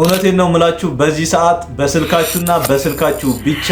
እውነቴን ነው የምላችሁ በዚህ ሰዓት በስልካችሁና በስልካችሁ ብቻ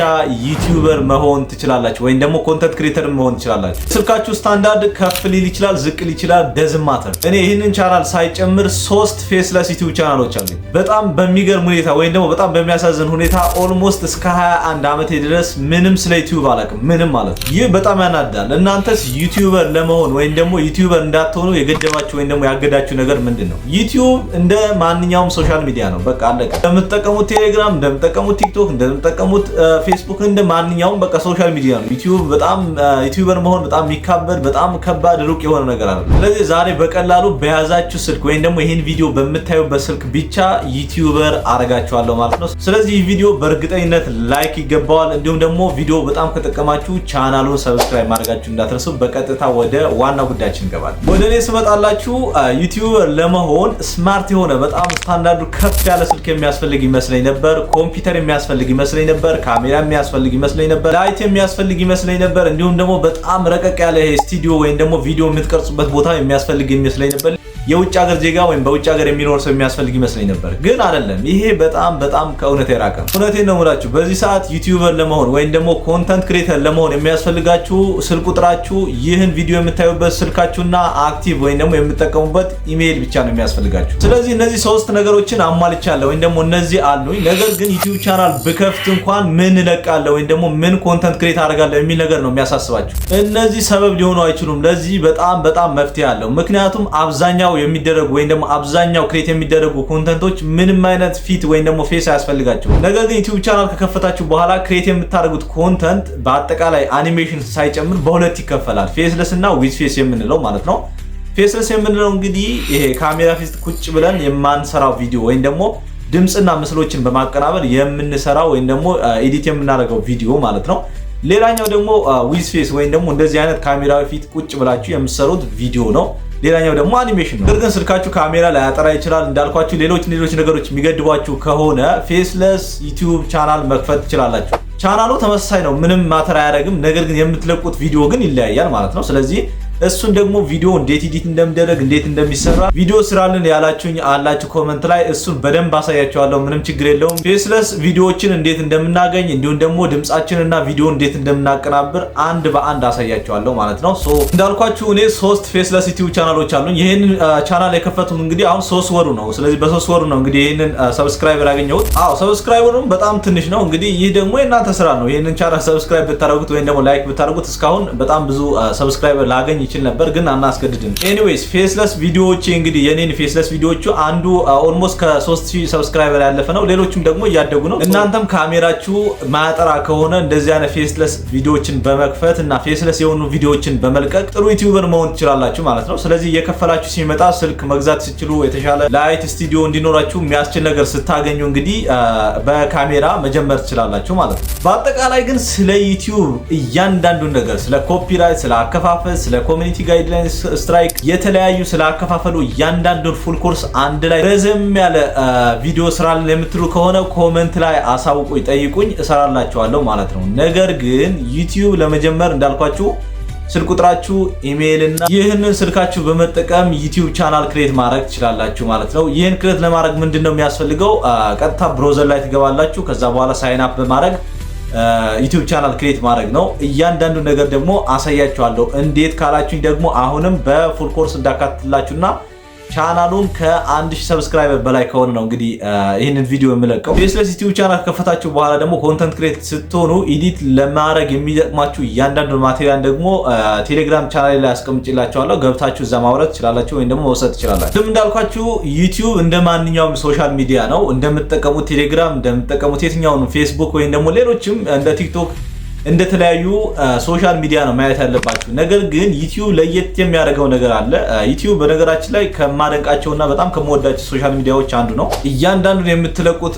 ዩቲዩበር መሆን ትችላላችሁ ወይም ደግሞ ኮንተንት ክሪኤተር መሆን ትችላላችሁ። ስልካችሁ ስታንዳርድ ከፍ ሊል ይችላል፣ ዝቅ ሊል ይችላል፣ ደዝም ማተር። እኔ ይህንን ቻናል ሳይጨምር 3 ፌስለስ ዩቲዩብ ቻናሎች አሉኝ። በጣም በሚገርም ሁኔታ ወይም ደግሞ በጣም በሚያሳዝን ሁኔታ ኦልሞስት እስከ 21 ዓመቴ ድረስ ምንም ስለ ዩቲዩብ አላውቅም፣ ምንም ማለት ነው። ይህ በጣም ያናዳል። እናንተስ ዩቲዩበር ለመሆን ወይም ደግሞ ዩቲዩበር እንዳትሆኑ የገደባችሁ ወይም ደግሞ ያገዳችሁ ነገር ምንድን ነው? ዩቲዩብ እንደ ማንኛውም ሶሻል ሚዲያ ነው። በቃ አለቀ። እንደምትጠቀሙት ቴሌግራም፣ እንደምትጠቀሙት ቲክቶክ፣ እንደምትጠቀሙት ፌስቡክ እንደ ማንኛውም በቃ ሶሻል ሚዲያ ነው። ዩቲዩብ በጣም ዩቲዩበር መሆን በጣም የሚካበድ በጣም ከባድ ሩቅ የሆነ ነገር አለ። ስለዚህ ዛሬ በቀላሉ በያዛችሁ ስልክ ወይም ደግሞ ይህን ቪዲዮ በምታዩበት ስልክ ብቻ ዩቲዩበር አረጋችኋለሁ ማለት ነው። ስለዚህ ይህ ቪዲዮ በእርግጠኝነት ላይክ ይገባዋል። እንዲሁም ደግሞ ቪዲዮ በጣም ከጠቀማችሁ ቻናሉን ሰብስክራይብ ማድረጋችሁ እንዳትረሱ። በቀጥታ ወደ ዋናው ጉዳያችን እንገባለን። ወደ እኔ ስመጣላችሁ ዩቲዩበር ለመሆን ስማርት የሆነ በጣም ስታንዳርዱ ከፍ ያለ ስልክ የሚያስፈልግ ይመስለኝ ነበር። ኮምፒውተር የሚያስፈልግ ይመስለኝ ነበር። ካሜራ የሚያስፈልግ ይመስለኝ ነበር። ላይት የሚያስፈልግ ይመስለኝ ነበር። እንዲሁም ደግሞ በጣም ረቀቅ ያለ ስቱዲዮ ወይም ደግሞ ቪዲዮ የምትቀርጹበት ቦታ የሚያስፈልግ ይመስለኝ ነበር። የውጭ ሀገር ዜጋ ወይም በውጭ ሀገር የሚኖር ሰው የሚያስፈልግ ይመስለኝ ነበር። ግን አይደለም። ይሄ በጣም ከእውነት የራቀ ነው። እውነቴን ነው የምላችሁ በዚህ ሰዓት ዩቲዩበር ለመሆን ወይም ደግሞ ኮንተንት ክሪኤተር ለመሆን የሚያስፈልጋችሁ ስልክ ቁጥራችሁ ይህን ቪዲዮ የምታዩበት ስልካችሁና አክቲቭ ወይም ደግሞ የምትጠቀሙበት ኢሜይል ብቻ ነው የሚያስፈልጋችሁ። ስለዚህ እነዚህ 3 ነገሮችን አሟልቻለሁ ወይም ደግሞ እነዚህ አሉኝ። ነገር ግን ዩቲዩብ ቻናል ብከፍት እንኳን ምን እለቃለሁ ወይም ደግሞ ምን ኮንተንት ክሪኤት አደርጋለሁ የሚል ነገር ነው የሚያሳስባችሁ። እነዚህ ሰበብ ሊሆኑ አይችሉም። ለዚህ በጣም መፍትሄ አለው። ምክንያቱም አብዛኛው የሚደረጉ ወይም ደግሞ አብዛኛው ክሬት የሚደረጉ ኮንተንቶች ምንም አይነት ፊት ወይም ደግሞ ፌስ አያስፈልጋቸው። ነገር ግን ዩቲዩብ ቻናል ከከፈታችሁ በኋላ ክሬት የምታደርጉት ኮንተንት በአጠቃላይ አኒሜሽን ሳይጨምር በሁለት ይከፈላል። ፌስለስ እና ዊዝ ፌስ የምንለው ማለት ነው። ፌስለስ የምንለው እንግዲህ ይሄ ካሜራ ፊት ቁጭ ብለን የማንሰራው ቪዲዮ ወይም ደግሞ ድምጽና ምስሎችን በማቀናበር የምንሰራው ወይም ደግሞ ኤዲት የምናደርገው ቪዲዮ ማለት ነው። ሌላኛው ደግሞ ዊዝ ፌስ ወይም ደግሞ እንደዚህ አይነት ካሜራ ፊት ቁጭ ብላችሁ የምትሰሩት ቪዲዮ ነው። ሌላኛው ደግሞ አኒሜሽን ነው። ነገር ግን ስልካችሁ ካሜራ ላያጠራ ይችላል። እንዳልኳችሁ ሌሎች ነገሮች የሚገድቧችሁ ከሆነ ፌስለስ ዩቲዩብ ቻናል መክፈት ትችላላችሁ። ቻናሉ ተመሳሳይ ነው፣ ምንም ማተር አያደርግም። ነገር ግን የምትለቁት ቪዲዮ ግን ይለያያል ማለት ነው። ስለዚህ እሱን ደግሞ ቪዲዮ እንዴት ኤዲት እንደሚደረግ እንዴት እንደሚሰራ ቪዲዮ ስራልን ያላችሁኝ አላችሁ ኮመንት ላይ እሱን በደንብ አሳያችኋለሁ። ምንም ችግር የለውም። ፌስለስ ቪዲዮዎችን እንዴት እንደምናገኝ እንዲሁም ደግሞ ድምጻችንና ቪዲዮ እንዴት እንደምናቀናብር አንድ በአንድ አሳያችኋለሁ ማለት ነው። እንዳልኳችሁ እኔ 3 ፌስለስ ዩቲዩብ ቻናሎች አሉኝ። ይሄንን ቻናል የከፈቱት እንግዲህ አሁን 3 ወሩ ነው። ስለዚህ በ3 ወሩ ነው እንግዲህ ይሄንን ሰብስክራይበር ያገኘሁት። ሰብስክራይበሩም በጣም ትንሽ ነው። እንግዲህ ይህ ደግሞ የእናንተ ስራ ነው። ይሄንን ቻናል ሰብስክራይብ ብታደርጉት ወይም ደግሞ ላይክ ብታደርጉት እስካሁን በጣም ብዙ ሰብስክራይበር ላገኝ ይችል ነበር፣ ግን አናስገድድም። ኤኒዌይስ ፌስለስ ቪዲዮዎች እንግዲህ የኔን ፌስለስ ቪዲዮዎቹ አንዱ ኦልሞስት ከ3000 ሰብስክራይበር ያለፈ ነው። ሌሎችም ደግሞ እያደጉ ነው። እናንተም ካሜራችሁ ማያጠራ ከሆነ እንደዚህ አይነት ፌስለስ ቪዲዮዎችን በመክፈት እና ፌስለስ የሆኑ ቪዲዮዎችን በመልቀቅ ጥሩ ዩቲዩበር መሆን ትችላላችሁ ማለት ነው። ስለዚህ እየከፈላችሁ ሲመጣ ስልክ መግዛት ሲችሉ የተሻለ ላይት ስቱዲዮ እንዲኖራችሁ የሚያስችል ነገር ስታገኙ እንግዲህ በካሜራ መጀመር ትችላላችሁ ማለት ነው። በአጠቃላይ ግን ስለ ዩቲዩብ እያንዳንዱን ነገር ስለ ኮፒራይት፣ ስለ አከፋፈል፣ ስለ ኮሚኒቲ ጋይድላይንስ ስትራይክ የተለያዩ ስላከፋፈሉ እያንዳንዱን ፉል ኮርስ አንድ ላይ ረዘም ያለ ቪዲዮ ስራልን የምትሉ ከሆነ ኮሜንት ላይ አሳውቁኝ፣ ጠይቁኝ፣ እሰራላችኋለሁ ማለት ነው። ነገር ግን ዩቲዩብ ለመጀመር እንዳልኳችሁ ስልክ ቁጥራችሁ፣ ኢሜይል እና ይህንን ስልካችሁ በመጠቀም ዩቲዩብ ቻናል ክሬት ማድረግ ትችላላችሁ ማለት ነው። ይህን ክሬት ለማድረግ ምንድነው የሚያስፈልገው? ቀጥታ ብሮዘር ላይ ትገባላችሁ። ከዛ በኋላ ሳይን አፕ በማድረግ ዩቲዩብ ቻናል ክሬት ማድረግ ነው። እያንዳንዱ ነገር ደግሞ አሳያችኋለሁ። እንዴት ካላችሁኝ ደግሞ አሁንም በፉል ኮርስ እንዳካትላችሁና ቻናሉን ከ1000 ሰብስክራይበር በላይ ከሆነ ነው እንግዲህ ይህንን ቪዲዮ የምለቀው። ፌስለስ ዩቲዩብ ቻናል ከፈታችሁ በኋላ ደግሞ ኮንተንት ክሬት ስትሆኑ ኤዲት ለማድረግ የሚጠቅማችሁ እያንዳንዱ ማቴሪያል ደግሞ ቴሌግራም ቻናል ላይ አስቀምጬላችኋለሁ። ገብታችሁ እዛ ማውረድ ትችላላችሁ ወይም ደግሞ መውሰድ ትችላላችሁ። እንደም እንዳልኳችሁ ዩቲዩብ እንደ ማንኛውም ሶሻል ሚዲያ ነው። እንደምትጠቀሙት ቴሌግራም፣ እንደምትጠቀሙት የትኛውን ፌስቡክ ወይም ደግሞ ሌሎችም እንደ ቲክቶክ እንደተለያዩ ሶሻል ሚዲያ ነው ማየት ያለባችሁ። ነገር ግን ዩቲዩብ ለየት የሚያደርገው ነገር አለ። ዩቲዩብ በነገራችን ላይ ከማደንቃቸውና በጣም ከመወዳቸው ሶሻል ሚዲያዎች አንዱ ነው። እያንዳንዱን የምትለቁት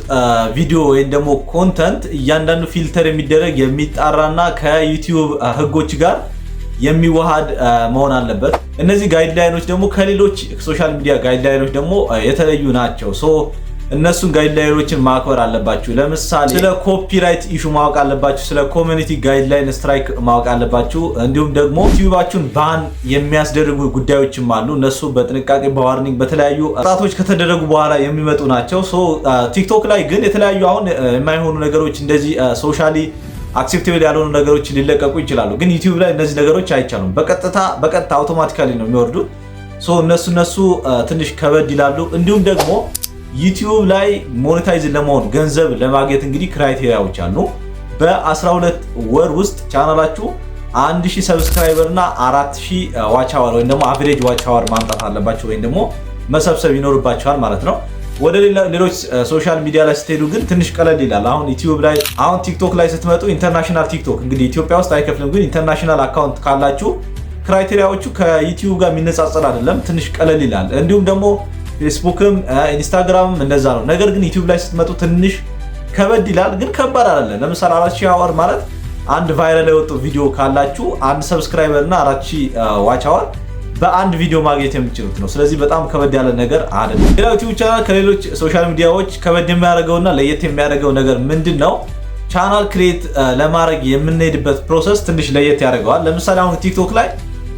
ቪዲዮ ወይም ደግሞ ኮንተንት እያንዳንዱ ፊልተር የሚደረግ የሚጣራና ከዩቲዩብ ህጎች ጋር የሚዋሃድ መሆን አለበት። እነዚህ ጋይድላይኖች ደግሞ ከሌሎች ሶሻል ሚዲያ ጋይድላይኖች ደግሞ የተለዩ ናቸው። እነሱን ጋይድላይኖችን ማክበር አለባችሁ። ለምሳሌ ስለ ኮፒራይት ኢሹ ማወቅ አለባችሁ፣ ስለ ኮሚኒቲ ጋይድላይን ስትራይክ ማወቅ አለባችሁ። እንዲሁም ደግሞ ዩቲዩባችሁን ባን የሚያስደርጉ ጉዳዮችም አሉ። እነሱ በጥንቃቄ በዋርኒንግ በተለያዩ ቅጣቶች ከተደረጉ በኋላ የሚመጡ ናቸው። ቲክቶክ ላይ ግን የተለያዩ አሁን የማይሆኑ ነገሮች እንደዚህ ሶሻሊ አክሴፕቴብል ያልሆኑ ነገሮች ሊለቀቁ ይችላሉ። ግን ዩቲዩብ ላይ እነዚህ ነገሮች አይቻሉም። በቀጥታ አውቶማቲካሊ ነው የሚወርዱት። እነሱ ትንሽ ከበድ ይላሉ። እንዲሁም ደግሞ ዩቲዩብ ላይ ሞኔታይዝ ለመሆን ገንዘብ ለማግኘት እንግዲህ ክራይቴሪያዎች አሉ። በ12 ወር ውስጥ ቻናላችሁ 1000 ሰብስክራይበር እና 4000 ዋች አወር ወይም ደግሞ አቨሬጅ ዋች አወር ማምጣት አለባችሁ ወይም ደግሞ መሰብሰብ ይኖርባችኋል ማለት ነው። ወደ ሌሎች ሶሻል ሚዲያ ላይ ስትሄዱ ግን ትንሽ ቀለል ይላል። አሁን ቲክቶክ ላይ ስትመጡ ኢንተርናሽናል ቲክቶክ እንግዲህ ኢትዮጵያ ውስጥ አይከፍልም፣ ግን ኢንተርናሽናል አካውንት ካላችሁ ክራይቴሪያዎቹ ከዩቲዩብ ጋር የሚነጻጸር አይደለም፣ ትንሽ ቀለል ይላል። እንዲሁም ደግሞ ፌስቡክም ኢንስታግራምም እንደዛ ነው። ነገር ግን ዩቲዩብ ላይ ስትመጡ ትንሽ ከበድ ይላል፣ ግን ከባድ አይደለም። ለምሳሌ 4000 አወር ማለት አንድ ቫይራል የወጡ ቪዲዮ ካላችሁ 1 ሰብስክራይበር እና 4000 ዋች አወር በአንድ ቪዲዮ ማግኘት የምትችሉት ነው። ስለዚህ በጣም ከበድ ያለ ነገር አይደለም። ሌላው ዩቲዩብ ቻናል ከሌሎች ሶሻል ሚዲያዎች ከበድ የሚያደርገውና ለየት የሚያደርገው ነገር ምንድነው? ቻናል ክሬት ለማድረግ የምንሄድበት ፕሮሰስ ትንሽ ለየት ያደርገዋል። ለምሳሌ አሁን ቲክቶክ ላይ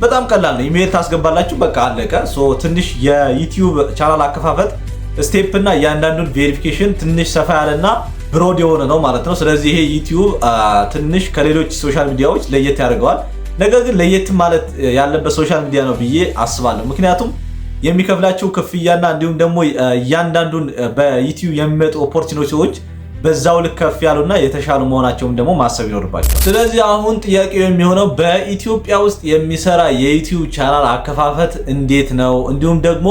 በጣም ቀላል ነው። ኢሜል ታስገባላችሁ፣ በቃ አለቀ። ትንሽ የዩቲዩብ ቻናል አከፋፈት ስቴፕ እና እያንዳንዱን ቬሪፊኬሽን ትንሽ ሰፋ ያለና ብሮድ የሆነ ነው ማለት ነው። ስለዚህ ይሄ ዩቲዩብ ትንሽ ከሌሎች ሶሻል ሚዲያዎች ለየት ያደርገዋል። ነገር ግን ለየት ማለት ያለበት ሶሻል ሚዲያ ነው ብዬ አስባለሁ። ምክንያቱም የሚከፍላቸው ክፍያና እንዲሁም ደግሞ እያንዳንዱን በዩቲዩብ የሚመጡ ኦፖርቹኒቲዎች በዛው ልክ ከፍ ያሉና የተሻሉ መሆናቸውም ደግሞ ማሰብ ይኖርባቸዋል። ስለዚህ አሁን ጥያቄው የሚሆነው በኢትዮጵያ ውስጥ የሚሰራ የዩቲዩብ ቻናል አከፋፈት እንዴት ነው? እንዲሁም ደግሞ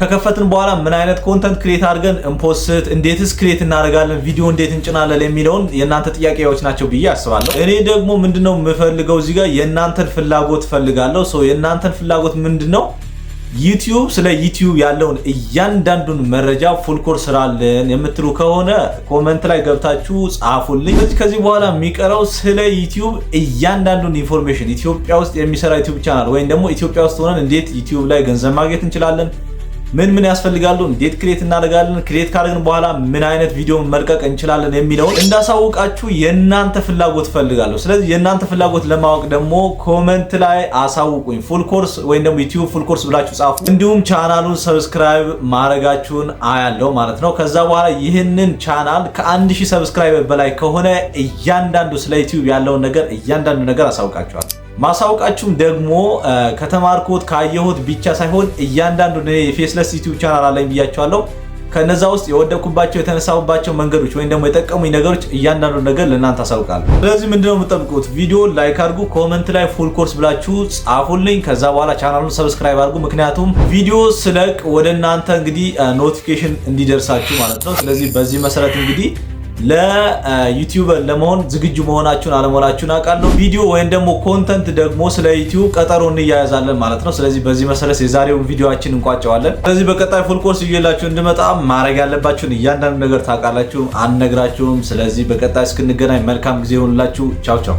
ከከፈትን በኋላ ምን አይነት ኮንተንት ክሬት አድርገን እንፖስት፣ እንዴትስ ክሬት እናደርጋለን፣ ቪዲዮ እንዴት እንጭናለን የሚለውን የእናንተ ጥያቄዎች ናቸው ብዬ አስባለሁ። እኔ ደግሞ ምንድነው የምፈልገው እዚህ ጋር የእናንተን ፍላጎት ፈልጋለሁ። የእናንተን ፍላጎት ምንድነው? ዩቲዩብ ስለ ዩቲዩብ ያለውን እያንዳንዱን መረጃ ፉል ኮርስ ስራልን የምትሉ ከሆነ ኮመንት ላይ ገብታችሁ ጻፉልኝ። ከዚህ በኋላ የሚቀረው ስለ ዩቲዩብ እያንዳንዱን ኢንፎርሜሽን ኢትዮጵያ ውስጥ የሚሰራ ዩቲዩብ ቻናል ወይም ደግሞ ኢትዮጵያ ውስጥ ሆነን እንዴት ዩቲዩብ ላይ ገንዘብ ማግኘት እንችላለን፣ ምን ያስፈልጋሉ፣ እንዴት ክሬት እናደርጋለን፣ ክሬት ካደረግን በኋላ ምን አይነት ቪዲዮ መልቀቅ እንችላለን የሚለውን እንዳሳውቃችሁ የእናንተ ፍላጎት ፈልጋለሁ። ስለዚህ የእናንተ ፍላጎት ለማወቅ ደግሞ ኮመንት ላይ አሳውቁኝ። ፉል ኮርስ ወይም ደግሞ ዩቲዩብ ፉል ኮርስ ብላችሁ ጻፉ። እንዲሁም ቻናሉን ሰብስክራይብ ማድረጋችሁን አያለው ማለት ነው። ከዛ በኋላ ይህንን ቻናል ከ1000 ሰብስክራይበር በላይ ከሆነ እያንዳንዱ ስለ ዩቲዩብ ያለውን ነገር እያንዳንዱ ነገር አሳውቃችኋል። ማሳውቃችሁም ደግሞ ከተማርኩት ካየሁት ብቻ ሳይሆን እያንዳንዱ የፌስለስ ዩቲዩብ ቻናል አለኝ ብያቸዋለሁ። ከነዛ ውስጥ የወደኩባቸው የተነሳሁባቸው መንገዶች ወይም ደግሞ የጠቀሙኝ ነገሮች እያንዳንዱ ነገር ለእናንተ አሳውቃለሁ። ስለዚህ ምንድነው የምትጠብቁት? ቪዲዮ ላይክ አድርጉ፣ ኮመንት ላይ ፉል ኮርስ ብላችሁ ጻፉልኝ። ከዛ በኋላ ቻናሉን ሰብስክራይብ አድርጉ። ምክንያቱም ቪዲዮ ስለቅ ወደ እናንተ እንግዲህ ኖቲፊኬሽን እንዲደርሳችሁ ማለት ነው። ስለዚህ በዚህ መሰረት እንግዲህ ለዩቲዩበር ለመሆን ዝግጁ መሆናችሁን አለመሆናችሁን አውቃለሁ። ቪዲዮ ወይም ደግሞ ኮንተንት ደግሞ ስለ ዩቲዩብ ቀጠሮ እንያያዛለን ማለት ነው። ስለዚህ በዚህ መሰረት የዛሬውን ቪዲዮአችን እንቋጨዋለን። ስለዚህ በቀጣይ ፉል ኮርስ ይዤላችሁ እንድመጣ ማድረግ ያለባችሁን እያንዳንዱ ነገር ታውቃላችሁ፣ አንነግራችሁም። ስለዚህ በቀጣይ እስክንገናኝ መልካም ጊዜ ይሁንላችሁ። ቻው ቻው።